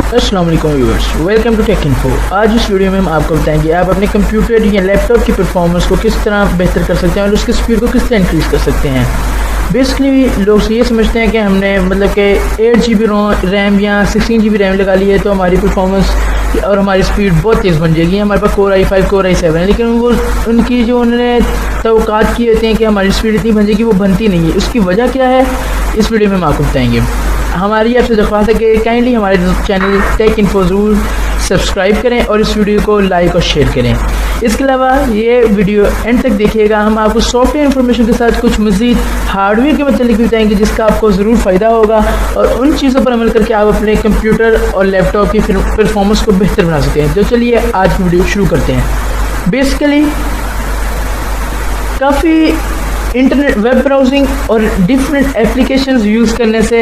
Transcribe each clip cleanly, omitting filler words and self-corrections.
अस्सलाम वालेकुम viewers, welcome to tech info. आज इस वीडियो में हम आपको बताएंगे आप अपने कंप्यूटर या लैपटॉप की परफॉर्मेंस को किस तरह बेहतर कर सकते हैं और उसकी स्पीड को किस तरह इंक्रीज़ कर सकते हैं। बेसिकली लोग ये समझते हैं कि हमने मतलब कि 8 GB रैम या 16 GB रैम लगा ली है तो हमारी परफॉर्मेंस और हमारी स्पीड बहुत तेज़ बन जाएगी, हमारे पास कोर i5 कोर i7 है, लेकिन वो उनकी जो उन्होंने तवक्कात किए होते हैं कि हमारी स्पीड इतनी बन जाएगी, वो बनती नहीं है। उसकी वजह क्या है इस वीडियो में हम आपको बताएंगे। हमारी आपसे दरख्वास्त है कि काइंडली हमारे चैनल टेक इन्फो ज़रूर सब्सक्राइब करें और इस वीडियो को लाइक और शेयर करें। इसके अलावा ये वीडियो एंड तक देखिएगा, हम आपको सॉफ्टवेयर इन्फॉर्मेशन के साथ कुछ मज़ीद हार्डवेयर के मतलब भी बताएंगे जिसका आपको ज़रूर फ़ायदा होगा और उन चीज़ों पर अमल करके आप अपने कंप्यूटर और लैपटॉप की परफॉर्मेंस को बेहतर बना सकते हैं। तो चलिए आज की वीडियो शुरू करते हैं। बेसिकली काफ़ी इंटरनेट वेब ब्राउजिंग और डिफरेंट एप्लीकेशंस यूज़ करने से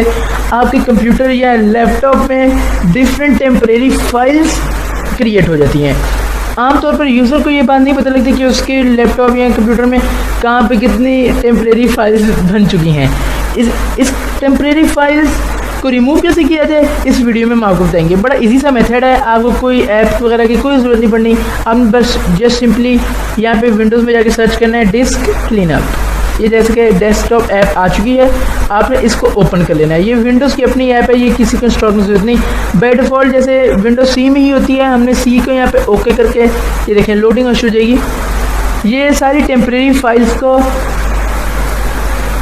आपके कंप्यूटर या लैपटॉप में डिफरेंट टेम्परेरी फाइल्स क्रिएट हो जाती हैं। आमतौर पर यूज़र को ये बात नहीं पता लगती कि उसके लैपटॉप या कंप्यूटर में कहाँ पे कितनी टेम्परेरी फाइल्स बन चुकी हैं। इस टेम्परेरी फाइल्स को रिमूव कैसे किया जाए इस वीडियो में हम आपको बताएंगे। बड़ा इजी सा मेथड है, आपको कोई ऐप वगैरह की कोई ज़रूरत नहीं पड़नी। हम बस जस्ट सिंपली यहाँ पे विंडोज़ में जाके सर्च करना है डिस्क क्लीनअप। ये जैसे कि डेस्कटॉप ऐप आ चुकी है, आपने इसको ओपन कर लेना है। ये विंडोज़ की अपनी ऐप है, ये किसी को इंस्टॉल की ज़रूरत नहीं। बाय डिफ़ॉल्ट जैसे विंडोज़ सी में ही होती है, हमने सी को यहाँ पे ओके करके ये देखें लोडिंग शुरू हो जाएगी। ये सारी टेम्परेरी फाइल्स को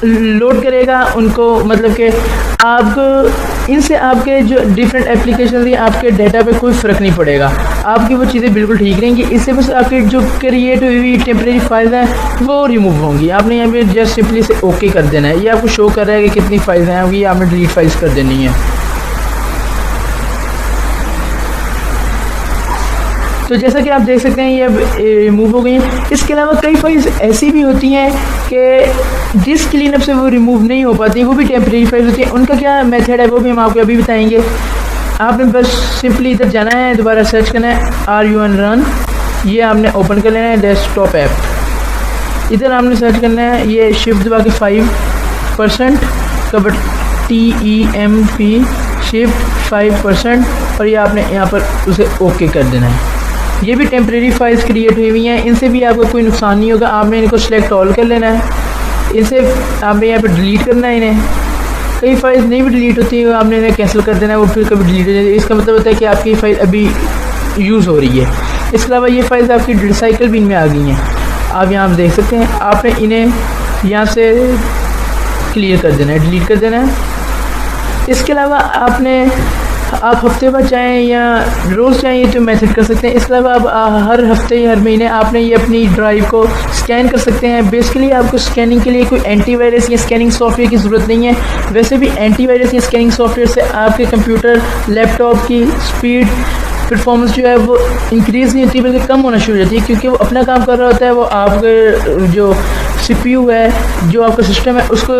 लोड करेगा, उनको मतलब कि आपको इनसे आपके जो डिफरेंट एप्लीकेशन हैं आपके डाटा पे कोई फ़र्क नहीं पड़ेगा, आपकी वो चीज़ें बिल्कुल ठीक रहेंगी। इससे बस आपकी जो क्रिएट हुई टेम्परेरी फाइल्स हैं वो रिमूव होंगी। आपने यहाँ पे जस्ट सिंपली से ओके कर देना है। ये आपको शो कर रहा है कि कितनी फाइल्स हैं, ये आपने डिलीट फाइल्स कर देनी है। तो जैसा कि आप देख सकते हैं ये रिमूव हो गई हैं। इसके अलावा कई फाइल्स ऐसी भी होती हैं कि डिस्क क्लीनअप से वो रिमूव नहीं हो पाती, वो भी टेम्परेरी फाइल्स होती हैं। उनका क्या मेथड है वो भी हम आपको अभी बताएंगे। आपने बस सिंपली इधर जाना है, दोबारा सर्च करना है RUN रन, ये आपने ओपन कर लेना है डेस्कटॉप ऐप। इधर आपने सर्च करना है, ये शिफ्ट दबा के 5% कवर TEMP शिफ्ट 5% और ये आपने यहाँ पर उसे ओके कर देना है। ये भी टेम्परेरी फाइल्स क्रिएट हुई हुई हैं, इनसे भी आपको कोई नुकसान नहीं होगा। आपने इनको सिलेक्ट ऑल कर लेना है, इनसे आपने यहाँ पर डिलीट करना है इन्हें। कई फाइल्स नहीं भी डिलीट होती है, आपने इन्हें कैंसिल कर देना है, वो फिर कभी डिलीट हो जाती है। इसका मतलब होता है कि आपकी फ़ाइल अभी यूज़ हो रही है। इसके अलावा ये फाइल्स आपकी रिसाइकल बिन में आ गई हैं, आप यहाँ देख सकते हैं। आपने इन्हें यहाँ से क्लियर कर देना है, डिलीट कर देना है। इसके अलावा आप हफ्ते बाद चाहें या रोज़ चाहें ये तो मेथड कर सकते हैं। इसके अलावा आप हर हफ्ते या हर महीने आपने ये अपनी ड्राइव को स्कैन कर सकते हैं। बेसिकली आपको स्कैनिंग के लिए कोई एंटीवायरस या स्कैनिंग सॉफ्टवेयर की ज़रूरत नहीं है। वैसे भी एंटीवायरस या स्कैनिंग सॉफ्टवेयर से आपके कंप्यूटर लैपटॉप की स्पीड परफॉर्मेंस जो है वो इंक्रीज़ नहीं होती बल्कि कम होना शुरू हो जाती है, क्योंकि वो अपना काम कर रहा होता है। वो आपके जो CPU है, जो आपका सिस्टम है, उसको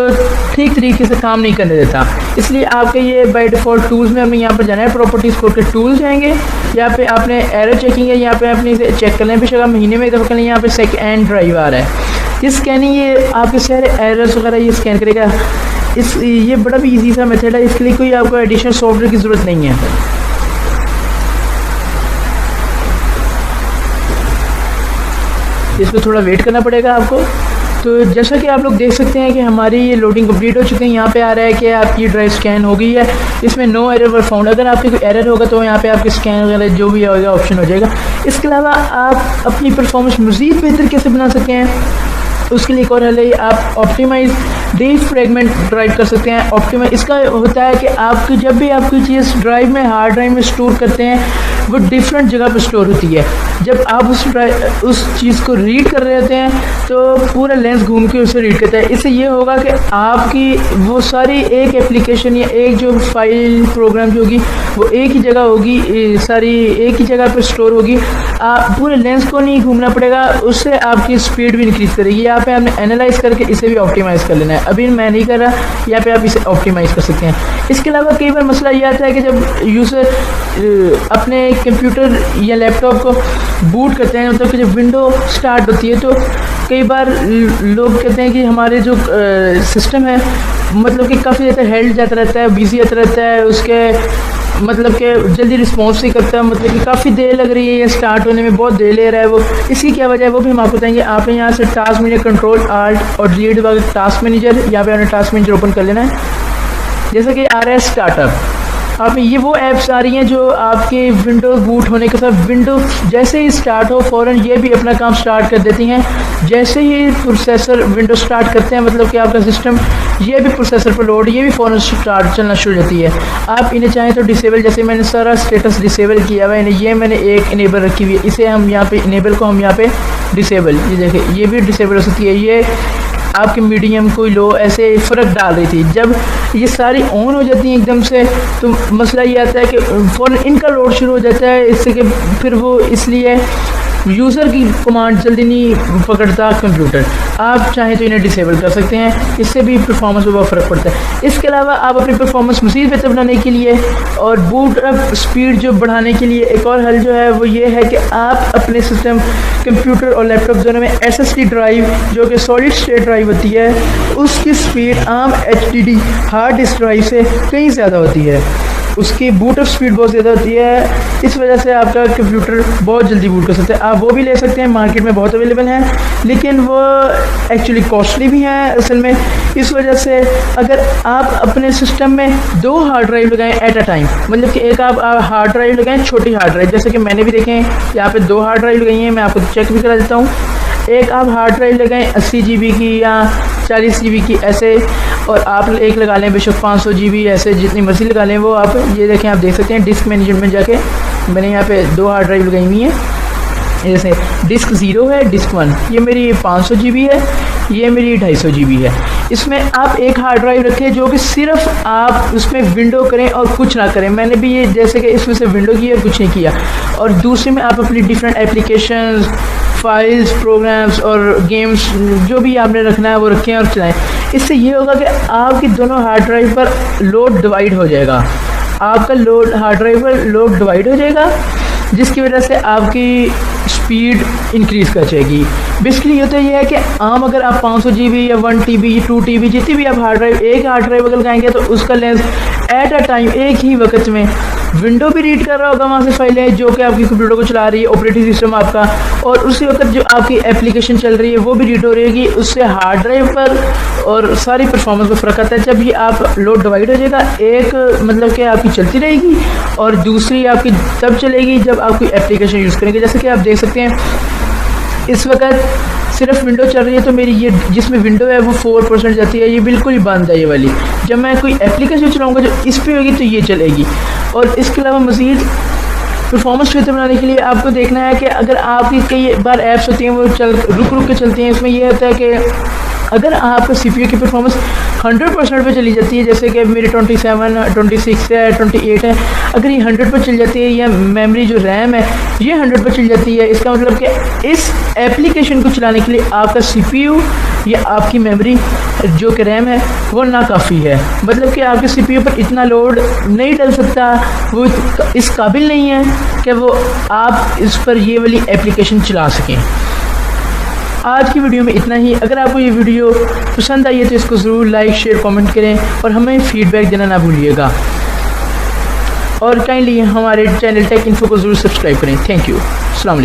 ठीक तरीके से काम नहीं करने देता। इसलिए आपके ये बाय डिफ़ॉल्ट टूल्स में हमें यहाँ पर जाना है, प्रॉपर्टीज़ खोल के टूल्स जाएंगे। यहाँ पे आपने एरर चेकिंग है, यहाँ पे आपने इसे चेक करना है। बेशक महीने में एक दफ़ा करें, यहाँ पे सेकंड ड्राइव आ रहा है। ये स्कैनिंग ये आपके सारे एरर्स वगैरह ये स्कैन करेगा। ये बड़ा भी ईजी सा मेथड है, इसके लिए कोई आपको एडिशनल सॉफ्टवेयर की ज़रूरत नहीं है। इस पर थोड़ा वेट करना पड़ेगा आपको। तो जैसा कि आप लोग देख सकते हैं कि हमारी ये लोडिंग कंप्लीट हो चुकी है। यहाँ पे आ रहा है कि आपकी ड्राइव स्कैन हो गई है, इसमें नो एरर वर फाउंड। अगर आपके कोई एरर होगा तो यहाँ पे आपके स्कैन वगैरह जो भी होगा ऑप्शन हो जाएगा। इसके अलावा आप अपनी परफॉर्मेंस मज़ीद बेहतर कैसे बना सकते हैं, उसके लिए एक और हल है, आप ऑप्टिमाइज डीफ्रैगमेंट ड्राइव कर सकते हैं। ऑप्टिमाइज इसका होता है कि आपकी जब भी आप कोई चीज़ ड्राइव में हार्ड ड्राइव में स्टोर करते हैं वो डिफरेंट जगह पर स्टोर होती है। जब आप उस चीज़ को रीड कर रहे होते हैं तो पूरा लेंस घूम के उसे रीड करता है। इससे ये होगा कि आपकी वो सारी एक एप्लीकेशन या एक जो फाइल प्रोग्राम जो होगी वो एक ही जगह होगी, सारी एक ही जगह पर स्टोर होगी। आप पूरे लेंस को नहीं घूमना पड़ेगा, उससे आपकी स्पीड भी इंक्रीज़ करेगी। यहाँ पे आपने एनालाइज करके इसे भी ऑप्टिमाइज़ कर लेना है। अभी मैं नहीं कर रहा, यहाँ पे आप इसे ऑप्टिमाइज़ कर सकते हैं। इसके अलावा कई बार मसला ये आता है कि जब यूज़र अपने कंप्यूटर या लैपटॉप को बूट करते हैं, मतलब कि जब विंडो स्टार्ट होती है तो कई बार लोग कहते हैं कि हमारे जो सिस्टम है मतलब कि काफ़ी ज़्यादा हेल्ड जाता रहता है, बिजी आता रहता है, उसके मतलब कि जल्दी रिस्पॉन्स नहीं करता, मतलब कि काफ़ी देर लग रही है, ये स्टार्ट होने में बहुत देर ले रहा है वो। इसकी क्या वजह है वो भी हम आपको बताएंगे। आपने यहाँ से टास्क मैनेजर कंट्रोल आल्ट और डिलीट वाला टास्क मैनेजर, यहाँ पे आपने टास्क मैनेजर ओपन कर लेना है। जैसे कि आ रहा है स्टार्टअप, आप ये वो ऐप्स आ रही हैं जो आपके विंडोज बूट होने के साथ विंडो जैसे ही स्टार्ट हो फ़ौरन ये भी अपना काम स्टार्ट कर देती हैं। जैसे ही प्रोसेसर विंडो स्टार्ट करते हैं, मतलब कि आपका सिस्टम ये भी प्रोसेसर पर लोड, ये भी फ़ौरन स्टार्ट चलना शुरू हो जाती है। आप इन्हें चाहें तो डिसेबल, जैसे मैंने सारा स्टेटस डिसेबल किया हुआ है, इन्हें ये मैंने एक इनेबल रखी हुई है, इसे हम यहाँ पे इनेबल को हम यहाँ पे डिसेबल, ये देखें ये भी डिसेबल हो सकती है। ये आपके मीडियम कोई लो ऐसे फ़र्क डाल रही थी। जब ये सारी ऑन हो जाती हैं एकदम से, तो मसला ये आता है कि फ़ौरन इनका लोड शुरू हो जाता है, इससे कि फिर वो इसलिए यूज़र की कमांड जल्दी नहीं पकड़ता कंप्यूटर। आप चाहें तो इन्हें डिसेबल कर सकते हैं, इससे भी परफॉर्मेंस पर बहुत फ़र्क पड़ता है। इसके अलावा आप अपनी परफॉर्मेंस मज़ीद बेहतर बनाने के लिए और बूट अप स्पीड जो बढ़ाने के लिए एक और हल जो है वो ये है कि आप अपने सिस्टम कंप्यूटर और लैपटॉप दोनों में SSD ड्राइव जो कि सॉलिड स्टेट ड्राइव होती है, उसकी स्पीड आम HDD हार्ड डिस्क ड्राइव से कहीं ज़्यादा होती है। उसकी बूट अप स्पीड बहुत ज़्यादा होती है, इस वजह से आपका कंप्यूटर बहुत जल्दी बूट कर सकते हैं। आप वो भी ले सकते हैं, मार्केट में बहुत अवेलेबल हैं, लेकिन वो एक्चुअली कॉस्टली भी हैं असल में। इस वजह से अगर आप अपने सिस्टम में 2 हार्ड ड्राइव लगाएं एट अ टाइम, मतलब कि एक आप हार्ड ड्राइव लगाएं, छोटी हार्ड ड्राइव, जैसे कि मैंने भी देखें यहाँ पे 2 हार्ड ड्राइव लगाई हैं, मैं आपको चेक भी करा देता हूँ। एक आप हार्ड ड्राइव लगाएं 80 GB की या 40 GB की ऐसे, और आप एक लगा लें बेशक 500 GB ऐसे, जितनी मर्जी लगा लें वो आप। ये देखें, आप देख सकते हैं डिस्क मैनेजमेंट में जाके मैंने यहाँ पे 2 हार्ड ड्राइव लगाई हुई हैं। जैसे डिस्क 0 है, डिस्क 1, ये मेरी 500 GB है, ये मेरी 250 GB है। इसमें आप एक हार्ड ड्राइव रखें जो कि सिर्फ आप उसमें विंडो करें और कुछ ना करें। मैंने भी ये जैसे कि इसमें से विंडो की और कुछ नहीं किया, और दूसरे में आप अपनी डिफरेंट एप्लीकेशंस, फाइल्स, प्रोग्राम्स और गेम्स जो भी आपने रखना है वो रखें और चलाएं। इससे ये होगा कि आपकी दोनों हार्ड ड्राइव पर लोड डिवाइड हो जाएगा, आपका लोड हार्ड ड्राइव पर लोड डिवाइड हो जाएगा, जिसकी वजह से आपकी स्पीड इंक्रीज़ कर जाएगी। बेसिकली ये तो ये है कि आम अगर आप 500 GB या 1 TB 2 TB जितनी भी आप हार्ड ड्राइव, एक हार्ड ड्राइव अगर लगाएंगे तो उसका लेंस एट अ टाइम एक ही वक्त में विंडो भी रीड कर रहा होगा वहाँ से फाइलें जो कि आपकी कंप्यूटर को चला रही है, ऑपरेटिंग सिस्टम आपका, और उसी वक्त जो आपकी एप्लीकेशन चल रही है वो भी रीड हो रहेगी। उससे हार्ड ड्राइव पर और सारी परफॉर्मेंस में फ़र्क आता है। जब ये आप लोड डिवाइड हो जाएगा, एक मतलब कि आपकी चलती रहेगी और दूसरी आपकी तब चलेगी जब आप कोई एप्लीकेशन यूज़ करेंगे। जैसे कि आप देख सकते हैं इस वक्त सिर्फ विंडो चल रही है, तो मेरी ये जिसमें विंडो है वो 4% जाती है, ये बिल्कुल ही बंद है ये वाली। जब मैं कोई एप्लीकेशन चलाऊंगा जो इस पर होगी तो ये चलेगी। और इसके अलावा मज़ीद परफॉर्मेंस बेहतर बनाने के लिए आपको देखना है कि अगर आपकी कई बार ऐप्स होती हैं वो रुक रुक के चलती हैं, इसमें यह होता है कि अगर आपका CPU की परफॉर्मेंस 100% पे चली जाती है, जैसे कि मेरी 27, 26 है, 28 है, अगर ये 100 पर चल जाती है या मेमोरी जो रैम है ये 100 पर चल जाती है, इसका मतलब कि इस एप्लीकेशन को चलाने के लिए आपका CPU या आपकी मेमोरी जो कि रैम है वो नाकाफ़ी है। मतलब कि आपके CPU पर इतना लोड नहीं डल सकता, वो इस काबिल नहीं है कि वो आप इस पर ये वाली एप्लीकेशन चला सकें। आज की वीडियो में इतना ही। अगर आपको ये वीडियो पसंद आई है तो इसको ज़रूर लाइक, शेयर, कमेंट करें और हमें फीडबैक देना ना भूलिएगा। और काइंडली हमारे चैनल टेक इन्फो को ज़रूर सब्सक्राइब करें। Thank you. अस्सलाम वालेकुम।